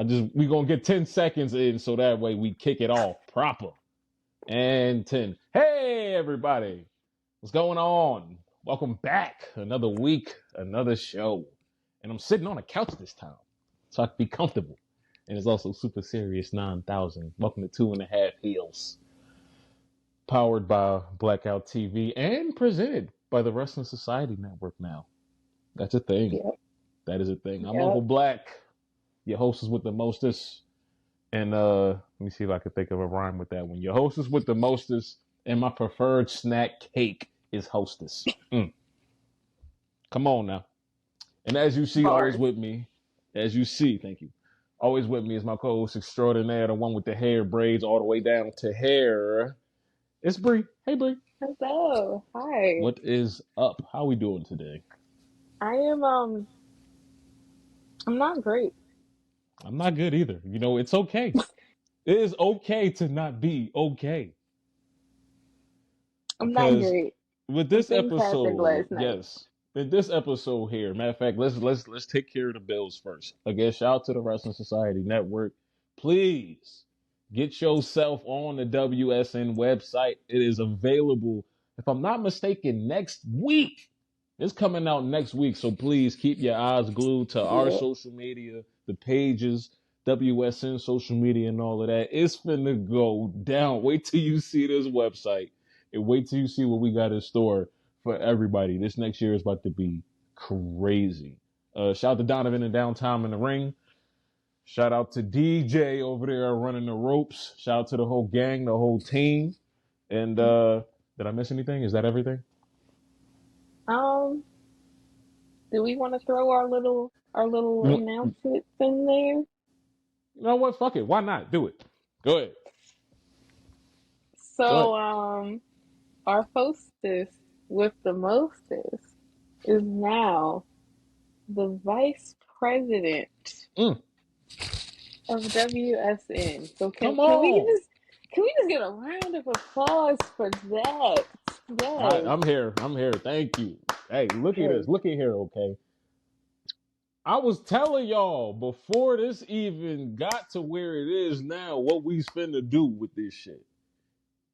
We gonna get 10 seconds in so that way we kick it off proper. And 10. Hey everybody. What's going on? Welcome back. Another week, another show. And I'm sitting on a couch this time. So I can be comfortable. And it's also Super Serious 9000. Welcome to 2.5 Heels. Powered by Blackout TV and presented by the Wrestling Society Network now. That's a thing. Yep. That is a thing. I'm Yep. Uncle Black. Your hostess with the mostest. And let me see if I can think of a rhyme with that one. Your hostess with the mostest. And my preferred snack cake is hostess. Come on now. And as you see, always with me. As you see, thank you. Always with me is my co-host extraordinaire, the one with the hair braids all the way down to hair. It's Bree. Hey, Bree. Hello. Hi. What is up? How we doing today? I am, I'm not great. I'm not good either. You know, it's okay. It is okay to not be okay. I'm not great. With this Things happened episode, last night. yes. In this episode here, matter of fact, let's take care of the bills first. Again, shout out to the Wrestling Society Network. Please get yourself on the WSN website. It is available, if I'm not mistaken, next week. It's coming out next week, so please keep your eyes glued to our social media, the pages, WSN social media and all of that. It's finna go down. Wait till you see this website and wait till you see what we got in store for everybody. This next year is about to be crazy. Shout out to Donovan and Downtime in the Ring. Shout out to DJ over there running the ropes. Shout out to the whole gang, the whole team. And did I miss anything? Is that everything? Do we want to throw our little announcements in there? You know what? Fuck it. Why not? Do it. Go ahead. So, our hostess with the mostest is now the vice president of WSN. So can we just get a round of applause for that? Yes. I'm here. Thank you. Hey, look at this. Look at here, okay? I was telling y'all before this even got to where it is now what we finna do with this shit.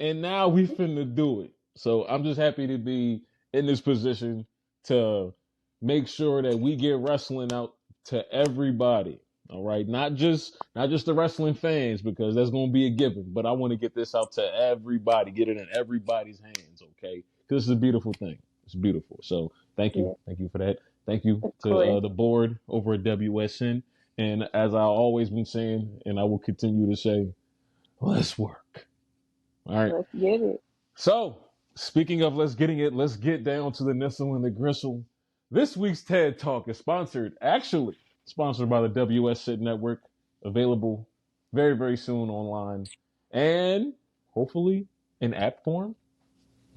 And now we finna do it. So I'm just happy to be in this position to make sure that we get wrestling out to everybody. All right. Not just the wrestling fans, because that's going to be a given, but I want to get this out to everybody, get it in everybody's hands. Okay. Because it's a beautiful thing. It's beautiful. So thank you. Yeah. Thank you for that. Thank you to the board over at WSN. And as I've always been saying, and I will continue to say, let's work. All right. Let's get it. So, speaking of let's get down to the nistle and the gristle. This week's TED Talk is sponsored by the WSN Network, available very, very soon online, and hopefully in app form.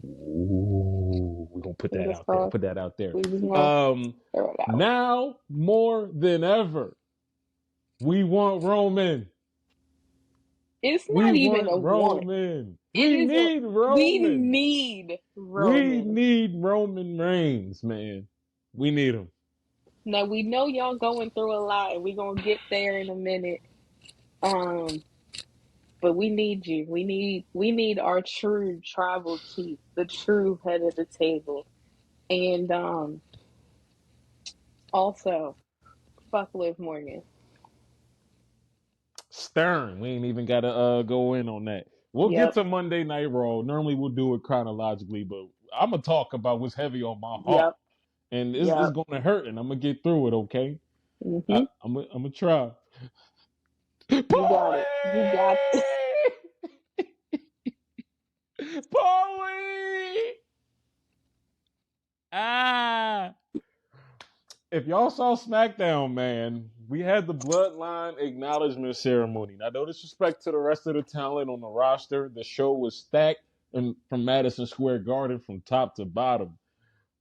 Ooh, we're going to put that out there. Put that out there. Now, more than ever, we want Roman. It's not even a Roman. We need Roman. We need Roman Reigns, man. We need him. Now, we know y'all going through a lot, and we're going to get there in a minute. But we need you. We need our true tribal chief, the true head of the table. And also, fuck Liv Morgan. Stern. We ain't even got to go in on that. We'll get to Monday Night Raw. Normally we'll do it chronologically, but I'm going to talk about what's heavy on my heart. And it's going to hurt, and I'm going to get through it, okay? Mm-hmm. I'm going to try. You got it. Paulie! If y'all saw SmackDown, man, we had the Bloodline acknowledgement ceremony. Now, no disrespect to the rest of the talent on the roster. The show was stacked from Madison Square Garden from top to bottom.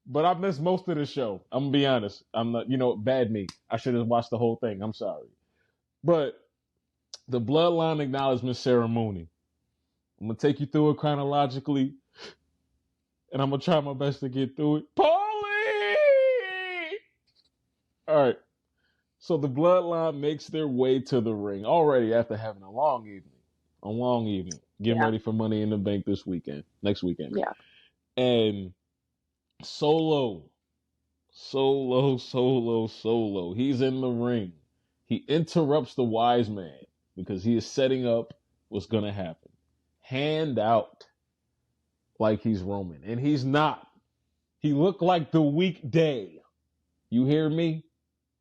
But I missed most of the show. I'm going to be honest. I'm not, bad me. I should have watched the whole thing. I'm sorry. But the Bloodline acknowledgement ceremony, I'm going to take you through it chronologically, and I'm going to try my best to get through it. Paulie! All right. So the bloodline makes their way to the ring already after having a long evening. A long evening. Getting Yeah. ready for Money in the Bank next weekend. Yeah. And Solo. He's in the ring. He interrupts the wise man because he is setting up what's going to happen. Hand out like he's Roman. And he's not. He looked like the weekday. You hear me?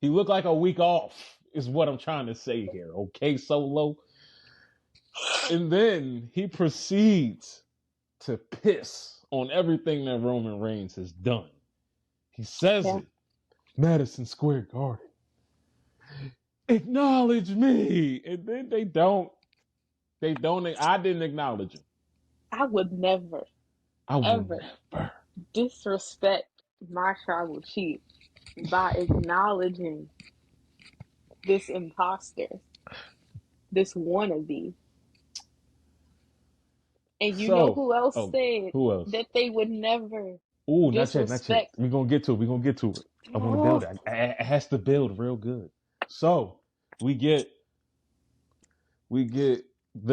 He looked like a week off, is what I'm trying to say here. Okay, Solo? And then he proceeds to piss on everything that Roman Reigns has done. He says Yeah. it. Madison Square Garden. Acknowledge me. And then they don't. I didn't acknowledge him. I would never, I will ever never. disrespect my tribal chief by acknowledging this imposter, this wannabe. And you know So, who else oh, said who else? that they would never Ooh, not yet, not yet. disrespect? We're gonna get to it. We're gonna get to it. I want to build Oh, it. It has to build real good. So we get the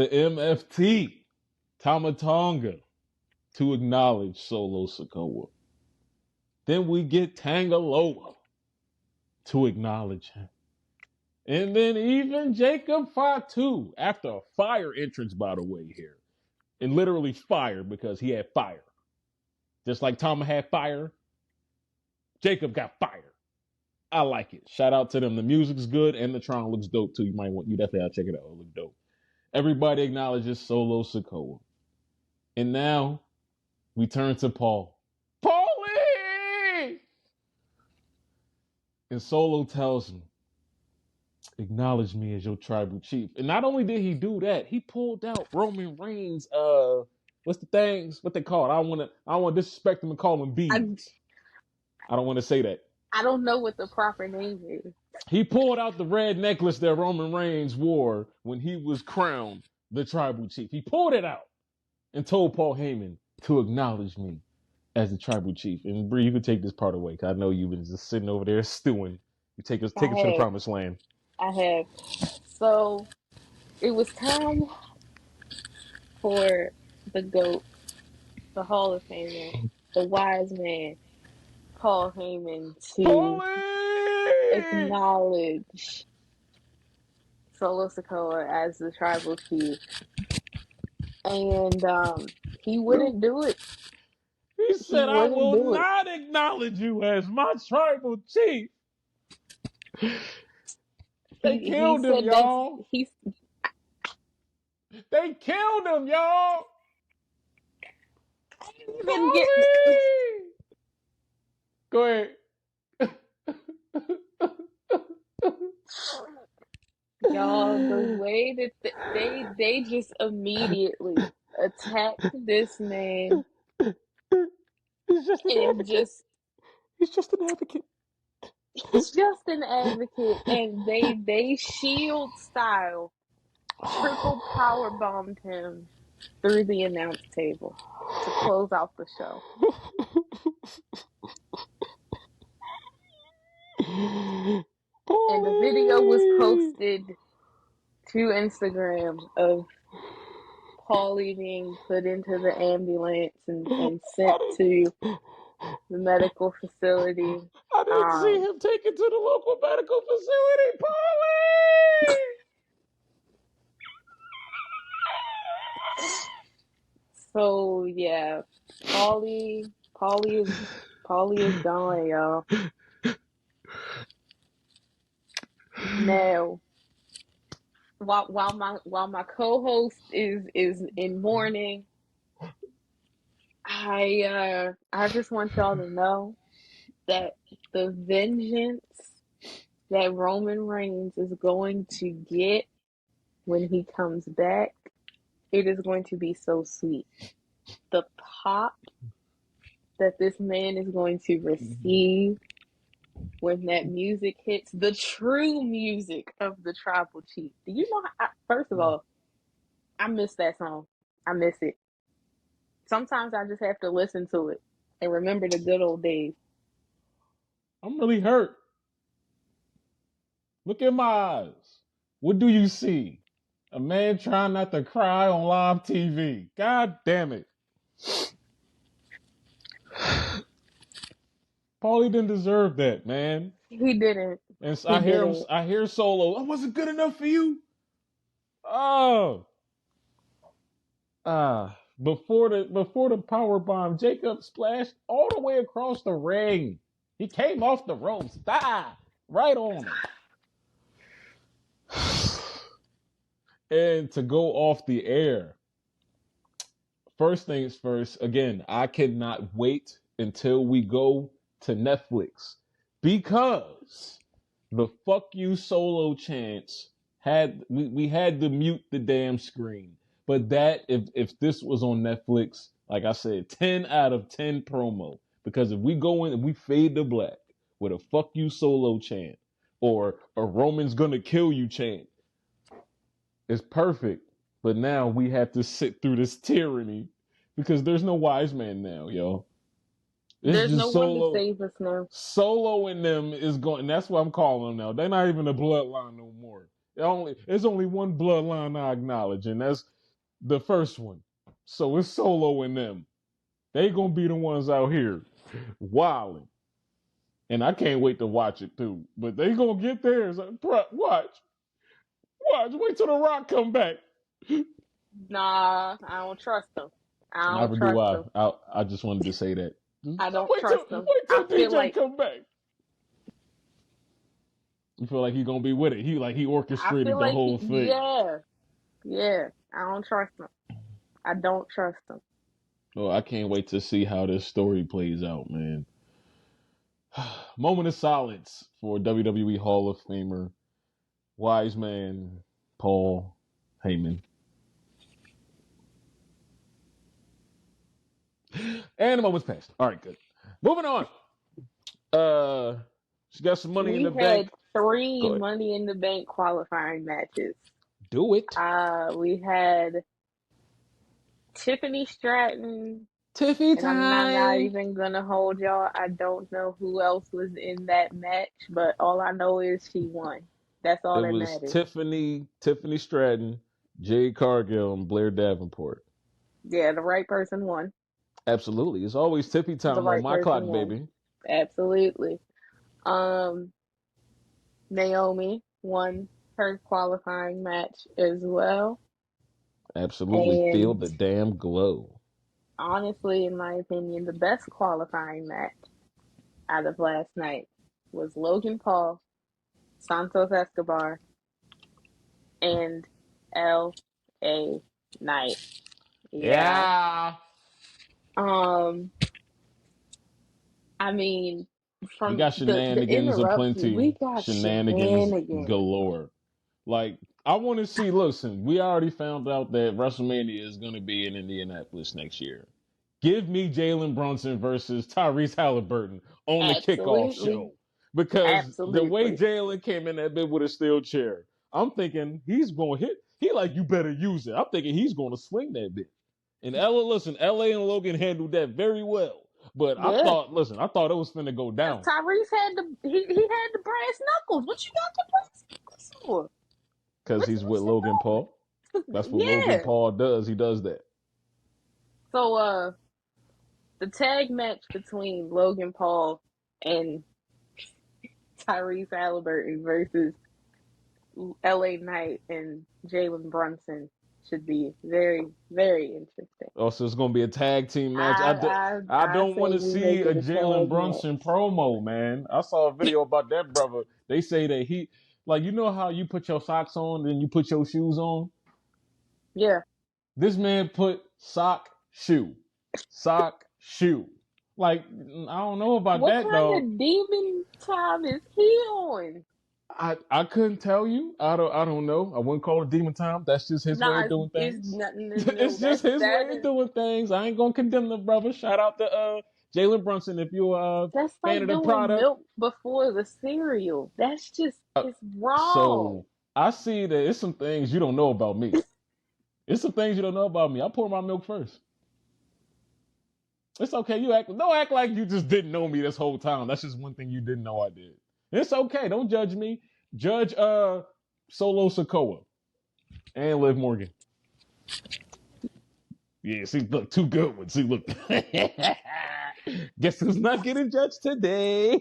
MFT Tamatonga to acknowledge Solo Sikoa. Then we get Tangaloa to acknowledge him. And then even Jacob Fatu, after a fire entrance, by the way, here. And literally fire because he had fire. Just like Tama had fire, Jacob got fire. I like it. Shout out to them. The music's good and the Tron looks dope too. You definitely gotta check it out. It look dope. Everybody acknowledges Solo Sikoa. And now we turn to Paul. Paulie! And Solo tells him, acknowledge me as your tribal chief. And not only did he do that, he pulled out Roman Reigns, what's the things? What they call it? I don't want to disrespect them and call them beads. I don't want to say that. I don't know what the proper name is. He pulled out the red necklace that Roman Reigns wore when he was crowned the tribal chief. He pulled it out and told Paul Heyman to acknowledge me as the tribal chief. And Bree, you can take this part away, because I know you've been just sitting over there stewing. You take us to the promised land. I have. So it was time for the GOAT, the Hall of Famer, the wise man, Paul Heyman, to acknowledge Solo Sikoa as the tribal chief. And he wouldn't do it. He said, I will not acknowledge you as my tribal chief. They killed him, y'all. They killed him, y'all. I didn't even get. Go ahead. Y'all, the way that they just immediately attacked this man. He's just an advocate. He's just an advocate. He's just an advocate, and they shield style triple power bombed him through the announce table to close out the show. And the video was posted to Instagram of Paulie being put into the ambulance and sent to the medical facility. I didn't see him taken to the local medical facility. Paulie! So yeah, Paulie is gone, y'all. Now, while my co-host is in mourning, I just want y'all to know that the vengeance that Roman Reigns is going to get when he comes back, it is going to be so sweet. The pop that this man is going to receive when that music hits, the true music of the Tribal Chief. Do you know first of all, I miss that song. I miss it. Sometimes I just have to listen to it and remember the good old days. I'm really hurt. Look in my eyes. What do you see? A man trying not to cry on live TV. God damn it. Paulie didn't deserve that, man. He didn't. And He I hear him. didn't. I hear Solo. I wasn't good enough for you. Oh, before the power bomb, Jacob splashed all the way across the ring. He came off the ropes, right on him. And to go off the air, first things first, again, I cannot wait until we go to Netflix because the fuck you Solo chants we had to mute the damn screen. But that if this was on Netflix, like I said, 10 out of 10 promo. Because if we go in and we fade to black with a fuck you Solo chant or a Roman's gonna kill you chant, it's perfect. But now we have to sit through this tyranny because there's no wise man now, yo. It's There's no just one to Solo. save us now. Solo and them is going, and that's what I'm calling them now. They're not even a bloodline no more. There's only one bloodline I acknowledge, and that's the first one. So it's Solo and them. They gonna be the ones out here wilding, and I can't wait to watch it too. But they gonna get theirs. Watch, wait till the Rock come back. Nah, I don't trust them. I don't Never do trust I. them. I just wanted to say that. I don't trust them. Wait till I feel DJ like come back. You feel like he gonna be with it. He orchestrated the whole thing. Yeah. I don't trust them. I don't trust them. Oh, I can't wait to see how this story plays out, man. Moment of silence for WWE Hall of Famer, wise man Paul Heyman. And the moment's passed. All right, good. Moving on. She got some money in the bank. We had 3 Money in the Bank qualifying matches. Do it. We had Tiffany Stratton. Tiffy and time. I'm not even gonna hold y'all. I don't know who else was in that match, but all I know is she won. That's all that matters. Tiffany Stratton, Jade Cargill, and Blair Davenport. Yeah, the right person won. Absolutely. It's always Tiffy time on my clock, baby. Absolutely. Naomi won her qualifying match as well. Absolutely. And feel the damn glow. Honestly, in my opinion, the best qualifying match out of last night was Logan Paul, Santos Escobar, and L.A. Knight. Yeah. I mean, from we got shenanigans aplenty. We got shenanigans galore. Like, I want to see, listen, we already found out that WrestleMania is going to be in Indianapolis next year. Give me Jalen Brunson versus Tyrese Halliburton on the kickoff show. Because the way Jalen came in that bit with a steel chair, I'm thinking he's going to hit. He like, you better use it. I'm thinking he's going to swing that bit. And LA and Logan handled that very well. But I thought it was finna go down. Tyrese had the brass knuckles. What you got the brass knuckles for? Because he's with Logan Paul. That's what Logan Paul does. He does that. So, the tag match between Logan Paul and Tyrese Halliburton versus LA Knight and Jalen Brunson should be very, very interesting. Oh, so it's going to be a tag team match. I don't want to see a Jalen Brunson promo, man. I saw a video about that brother. They say that he, like, you know how you put your socks on, then you put your shoes on? Yeah. This man put sock, shoe. Like, I don't know about that, though. What kind of demon time is he on? I couldn't tell you. I don't know. I wouldn't call it demon time. That's just his way of doing things. It's just his way of doing things. I ain't gonna condemn the brother. Shout out to Jalen Brunson if you're a fan of the product. Milk before the cereal. That's just it's wrong. So I see that it's some things you don't know about me. It's some things you don't know about me. I pour my milk first. It's okay. Don't act like you just didn't know me this whole time. That's just one thing you didn't know I did. It's okay. Don't judge me. Judge Solo Sikoa and Liv Morgan. Yeah, see, look, two good ones. See, look. Guess who's not getting judged today?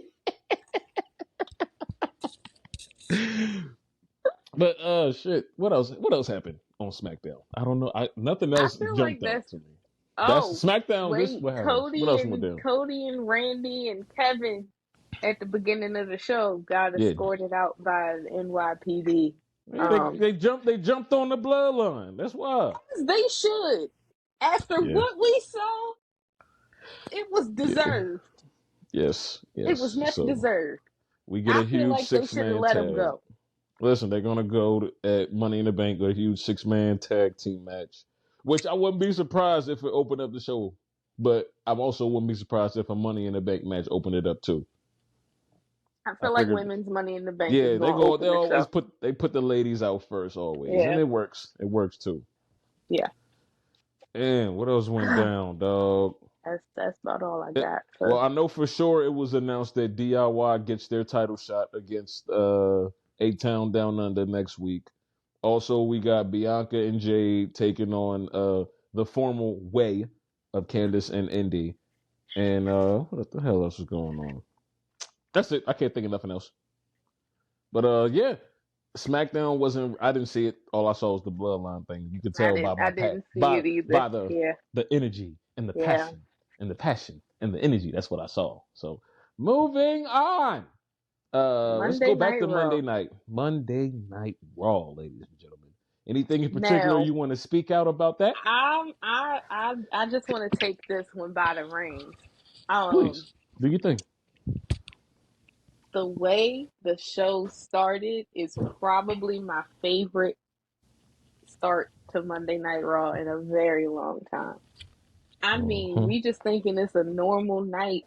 But shit. What else? What else happened on SmackDown? I don't know. Nothing I else feel like jumped out that's to me. That's oh SmackDown. This wait, what happened? What else went down? Cody and Randy and Kevin at the beginning of the show got Yeah, escorted out by the NYPD. yeah. They jumped on the bloodline. That's why. As they should. After Yeah, what we saw, it was yeah. deserved. Yes, It was yes. much So deserved. we get I a feel huge like they six should have man let him tag. go. Listen, they're gonna go at Money in the Bank, a huge 6-man tag team match, which I wouldn't be surprised if it opened up the show. But I also wouldn't be surprised if a Money in the Bank match opened it up too. I I feel like figured, women's Money in the Bank is yeah, they going to go. They open the always show. put the ladies out first, always, and Yeah. it works. It works too. Yeah. And what else went down, dog? That's about all I got. Well, I know for sure it was announced that DIY gets their title shot against A-Town Down Under next week. Also, we got Bianca and Jade taking on the formal way of Candice and Indy. And what the hell else is going on? That's it. I can't think of nothing else. But yeah, SmackDown wasn't. I didn't see it. All I saw was the Bloodline thing. You could tell by I my didn't see it either. by Yeah. the energy and the Yeah. passion and the energy. That's what I saw. So moving on. Let's Monday go back Night to Raw. Monday Night Raw, ladies and gentlemen. Anything in particular Now, you want to speak out about that? I just want to take this one by the reins. Please, do you think? The way the show started is probably my favorite start to Monday Night Raw in a very long time. I mean, we just thinking it's a normal night.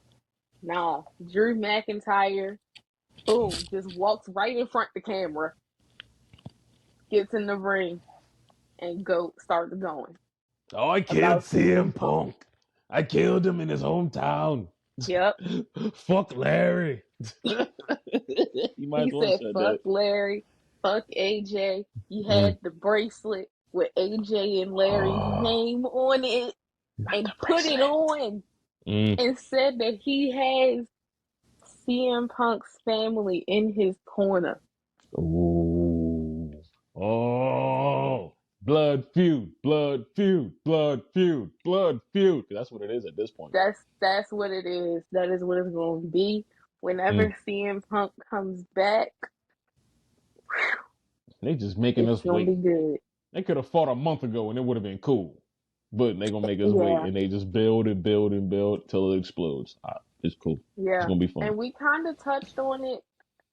Nah, Drew McIntyre, boom, just walks right in front of the camera, gets in the ring, and starts going. Oh, I killed About CM CM Punk. Punk. I killed him in his hometown. Yep. Fuck Larry. You might He as well said, said fuck that. Larry, fuck AJ. He had the bracelet with AJ and Larry's name on it and put it on and said that he has CM Punk's family in his corner. Ooh. Oh. Blood feud, blood feud, blood feud, blood feud. That's what it is at this point. That's what it is. That is what it's going to be. Whenever CM Punk comes back, they just making it's us going to wait. be good. They could have fought a month ago and it would have been cool. But they gonna make us wait, and they just build and build and build till it explodes. It's cool. Yeah. It's gonna be fun. And we kind of touched on it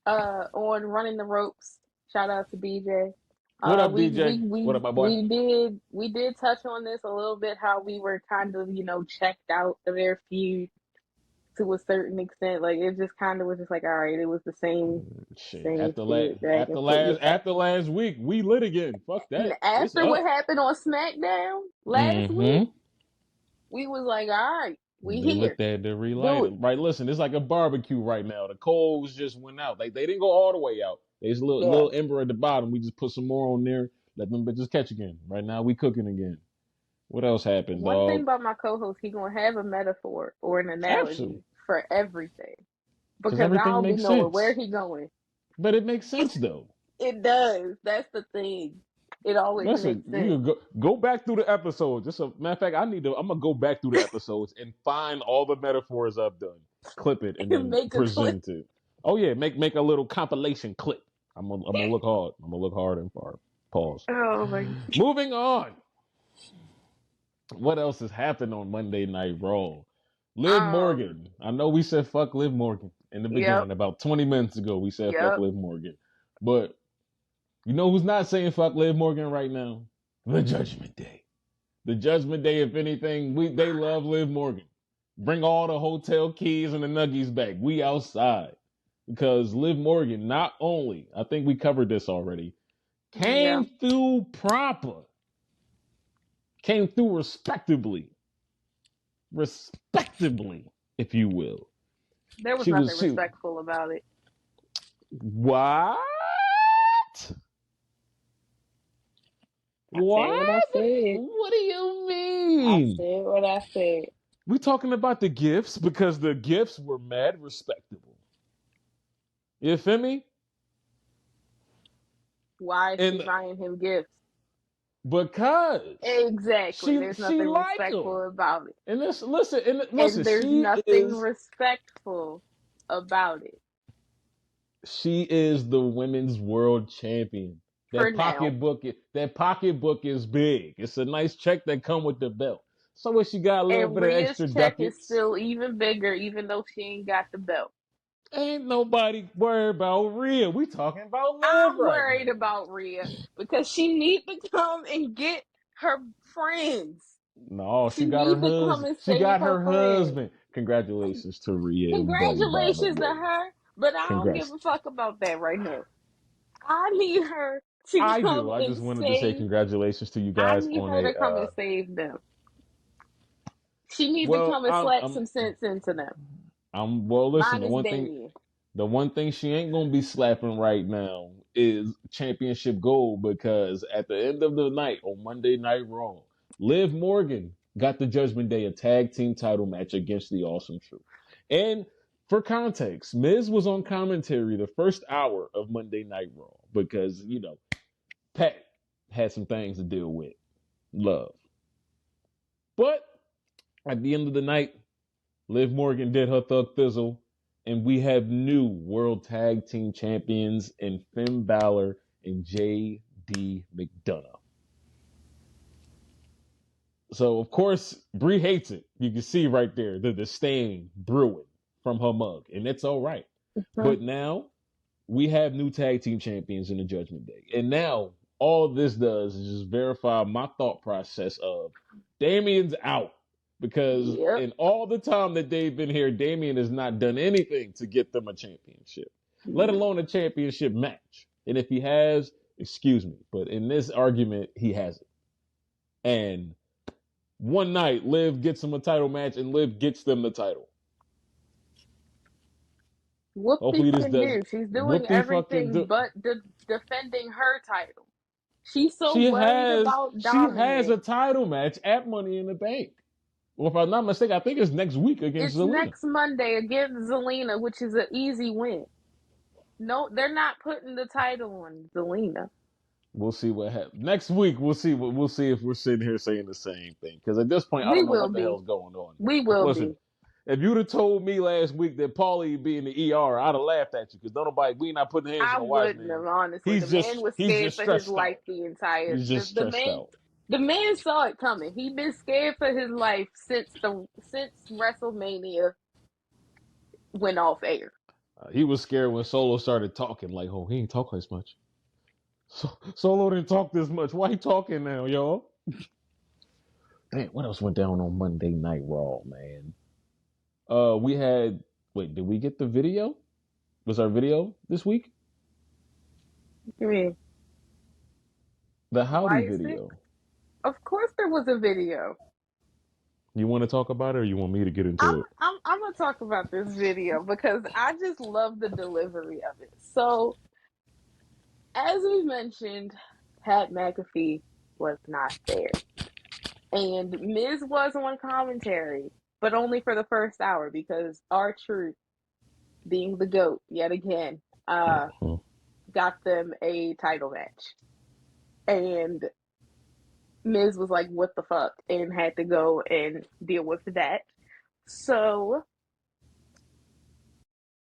on Running the Ropes. Shout out to BJ. What up, BJ? What up, my boy? We did touch on this a little bit, how we were kind of, checked out of their feud to a certain extent. Like it just kind of was just like, all right, it was the same shit. same After last week, we lit again. Fuck that. After what happened on SmackDown last week, we was like, all right, we here. They had to relight it. Right, listen, it's like a barbecue right now. The coals just went out. Like they didn't go all the way out. There's a little ember at the bottom. We just put some more on there. Let them bitches catch again. Right now, we cooking again. What else happened, One dog? thing about my co-host, he gonna have a metaphor or an analogy for everything. Because I don't be knowing where he going. But it makes sense though. It does. That's the thing. It always makes sense. You go back through the episodes. Just a matter of fact, I'm gonna go back through the episodes and find all the metaphors I've done, clip it, and then present it. Oh yeah, make a little compilation clip. I'm gonna look hard. I'm gonna look hard and far. Pause. Oh my. Moving on. What else has happened on Monday Night Raw? Liv Morgan. I know we said fuck Liv Morgan in the beginning. About 20 minutes ago, we said fuck Liv Morgan. But you know who's not saying fuck Liv Morgan right now? The Judgment Day. The Judgment Day, if anything, they love Liv Morgan. Bring all the hotel keys and the nuggies back. We outside. Because Liv Morgan, not only, I think we covered this already, came through proper. Came through respectably, if you will. There was nothing respectful about it. What? I said What? what I said. What do you I mean? said what I said. We talking about the gifts because the gifts were mad respectable. You feel me? Why is she And buying him gifts? because Exactly. There's she nothing like him. respectful about it. And this listen and listen, And there's nothing respectful about it. she is the women's world champion. For now. That pocketbook is big. It's a nice check that come with the belt. So what she got a little And bit of Rhea's extra check is ducats. still even bigger, even though she ain't got the belt. Ain't nobody worried about Rhea. We talking about Liv I'm right worried now. about Rhea because she need to come and get her friends. No, She she got her need to come husband. and She save got her her friends. husband. Congratulations to Rhea and Buddy, by the Congratulations to way. her, but I don't give Congrats. a fuck about that right now. I need her to I come do. I and just wanted to say save. congratulations to you I guys need on her a to come and save them. She need to well, come and slap some sense into them. listen, Minus Damien. the one thing she ain't gonna be slapping right now is championship gold because at the end of the night on Monday Night Raw, Liv Morgan got the Judgment Day a tag team title match against the Awesome Truth. And for context, Miz was on commentary the first hour of Monday Night Raw because, Pat had some things to deal with. Love. But at the end of the night, Liv Morgan did her thug fizzle, and we have new World Tag Team Champions in Finn Balor and J.D. McDonough. So, of course, Brie hates it. You can see right there the disdain brewing from her mug, and it's all right. Mhm. But now we have new tag team champions in the Judgment Day. And now all this does is just verify my thought process of Damien's out. Because Yep. in all the time that they've been here, Damien has not done anything to get them a championship, let alone a championship match. And if he has, excuse me, but in this argument, he hasn't. And one night, Liv gets him a title match and Liv gets them the title. Whoopty Hopefully this fucking does. do. She's doing Whoop-de fucking everything do. but defending her title. She's so worried about She has dominance. a title match at Money in the Bank. Well, if I'm not mistaken, I think it's next week against It's Zelina. next Monday against Zelina, which is an easy win. No, they're not putting the title on Zelina. We'll see what happens next week. We'll see if we're sitting here saying the same thing. Because at this point, I We don't know will what the be. hell's going on. We will Listen, be. if you'd have told me last week that Paulie would be in the ER, I'd have laughed at you because nobody. We not putting hands I on a wise wouldn't man. have, honestly. The man was He's scared just for his stressed life out. the entire He's just the stressed man out. the man saw it coming. He been scared for his life since WrestleMania went off air. He was scared when Solo started talking. Like, oh, he ain't talk as much. Solo didn't talk this much. Why he talking now, y'all? Damn, what else went down on Monday Night Raw, man? We had. Wait, did we get the video? Was our video this week? I mean, The Howdy why is it? video. Of course there was a video. You want to talk about it, or you want me to get I'm into it? I'm gonna talk about this video because I just love the delivery of it. So, as we mentioned, Pat McAfee was not there. And Miz was on commentary, but only for the first hour because R-Truth, being the GOAT yet again, Mhm. got them a title match. And Miz was like, what the fuck? And had to go and deal with that. So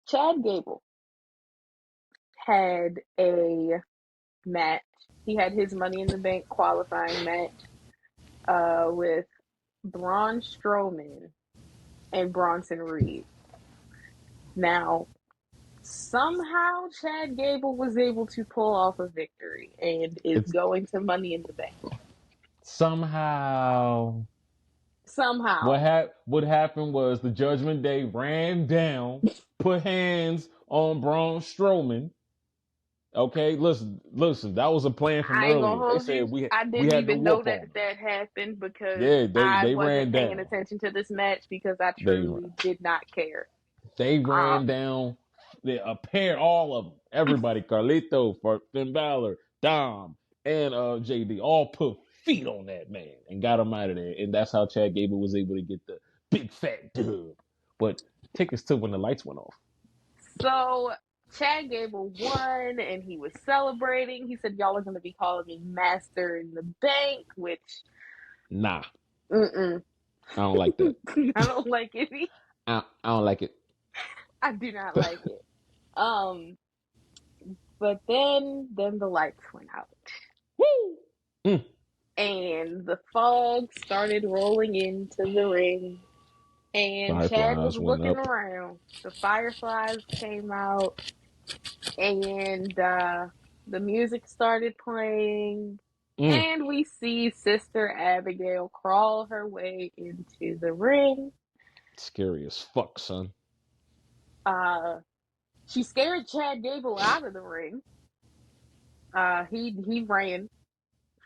Chad Gable had a match. He had his Money in the Bank qualifying match with Braun Strowman and Bronson Reed. Now, somehow Chad Gable was able to pull off a victory and is It's going to Money in the Bank. somehow Somehow. what happened was the Judgment Day ran down, put hands on Braun Strowman. Okay, listen, that was a plan from I ain't gonna earlier. They hold said you. I we didn't had to even know whoop that on them. that happened because Yeah, I they ran wasn't paying down. attention to this match because I They truly did not care. They Uh, ran down a pair, all of them. Everybody, Carlito, Finn Balor, Dom, and JD all put feet on that man and got him out of there. And that's how Chad Gable was able to get the big fat dub. But take us to when the lights went off. So Chad Gable won, and he was celebrating. He said, "Y'all are going to be calling me Master in the Bank," which, Nah, I don't like that. don't like it. I don't like it. I do not like it. But then the lights went out. Woo! And the fog started rolling into the ring. And Chad was looking around. The fireflies came out. And the music started playing. And we see Sister Abigail crawl her way into the ring. Scary as fuck, son. She scared Chad Gable out of the ring. He ran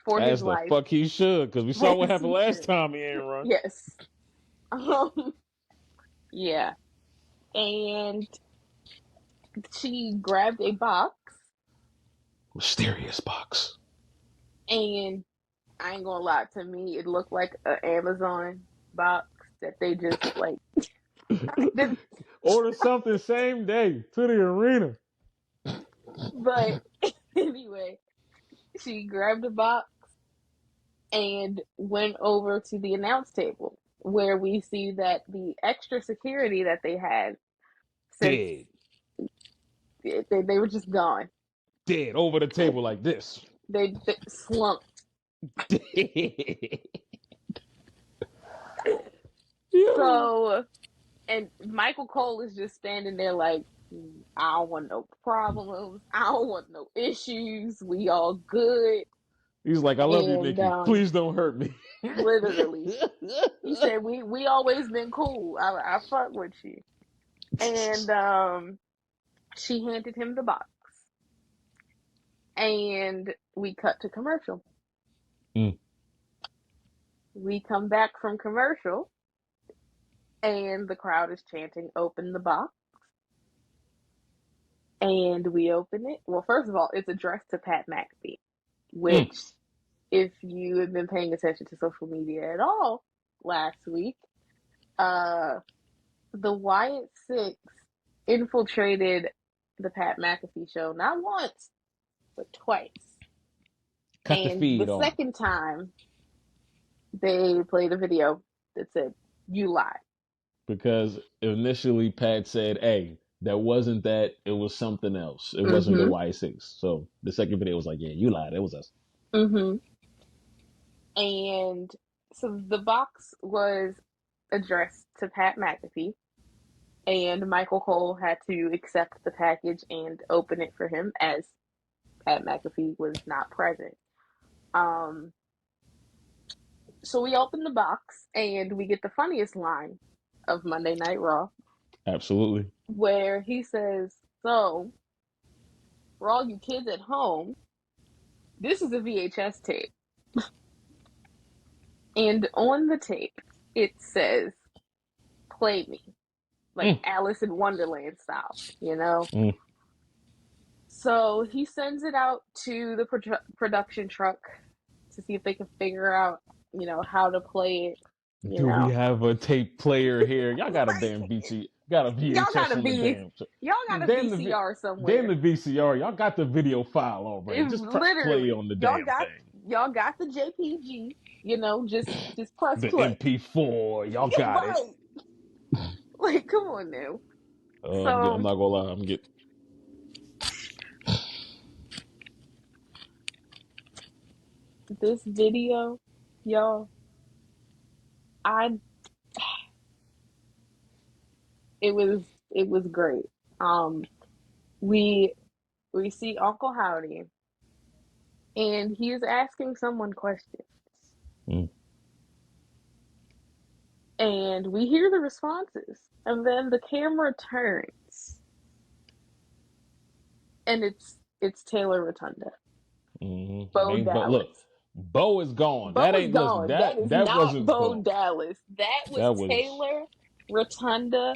for his life. As the fuck he should, because we saw what happened last time he ain't run. Yes. Yeah. And she grabbed a box. Mysterious box. And I ain't gonna lie, to me, it looked like an Amazon box that they just like order something same day to the arena. But anyway, she grabbed a box and went over to the announce table where we see that the extra security that they had dead. They were just gone. Dead over the table like this. They slumped. Dead. So, and Michael Cole is just standing there like, I don't want no problems. I don't want no issues. We all good. He's like, I love you, Nikki. Please don't hurt me. Literally. He said, we always been cool. I fuck with you. And she handed him the box. And we cut to commercial. We come back from commercial. And the crowd is chanting, "Open the box." And we open it. Well, first of all, it's addressed to Pat McAfee, which, if you have been paying attention to social media at all last week, the Wyatt Six infiltrated the Pat McAfee show not once, but twice. Cut the feed the second time, they played a video that said, "You lied." Because initially Pat said, hey, that wasn't that, it was something else. It wasn't the Y6. So the second video was like, yeah, you lied, it was us. And so the box was addressed to Pat McAfee, and Michael Cole had to accept the package and open it for him as Pat McAfee was not present. So we open the box and we get the funniest line of Monday Night Raw. Absolutely. Where he says, "So, for all you kids at home, this is a VHS tape." And on the tape, it says, "Play me." Like Alice in Wonderland style, you know? So he sends it out to the production truck to see if they can figure out, you know, how to play it. Do we have a tape player here? Y'all got a damn VCR. Got a VHS y'all got a on the damn. Y'all got a VCR somewhere. Then the VCR. Y'all got the video file already. Just press play on the damn thing. Y'all got the JPG. You know, just press the play. The MP4. Y'all got it. Like, come on now. I'm not gonna lie. I'm getting. This video, y'all. It was great. We see Uncle Howdy, and he is asking someone questions. And we hear the responses, and then the camera turns, and it's Taylor Rotunda. Bo Dallas. But look, Bo is gone. Bo is gone. That wasn't Bo gone. Dallas. That was Taylor Rotunda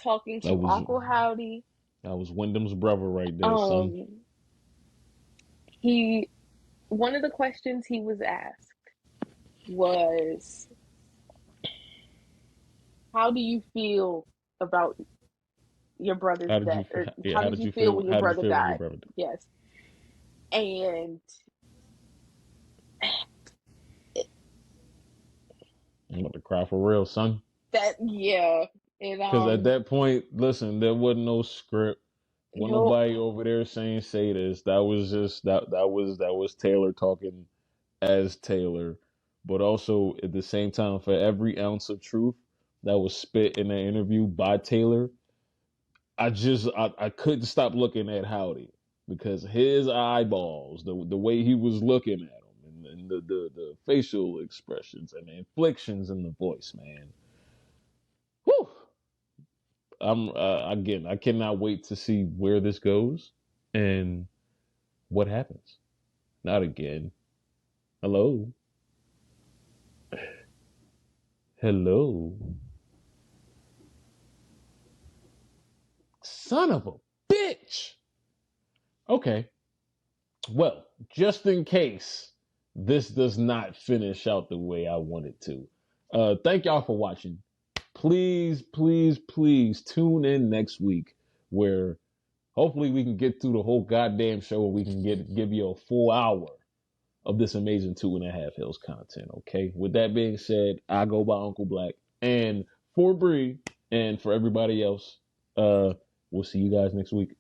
talking to Uncle Howdy. That was Wyndham's brother right there, son. one of the questions he was asked was, how do you feel about your brother's How did you? death? Or Yeah. how How did did you you feel feel? when your How did you brother feel when your died? brother died? Yes. And I'm about to cry for real, son. that, yeah. And Because at that point, listen, there wasn't no script. Wasn't no, nobody over there saying say this. That was just that was Taylor talking as Taylor. But also at the same time, for every ounce of truth that was spit in that interview by Taylor, I couldn't stop looking at Howdy because his eyeballs, the way he was looking at him, and the facial expressions and the inflections in the voice, man. Whew. I'm again, I cannot wait to see where this goes and what happens. Not again. Hello. Hello. Son of a bitch. Okay. Well, just in case this does not finish out the way I want it to. Thank y'all for watching. Please, please, please tune in next week where hopefully we can get through the whole goddamn show and we can give you a full hour of this amazing 2.5 Hills content. Okay. With that being said, I go by Uncle Black, and for Bree and for everybody else, we'll see you guys next week.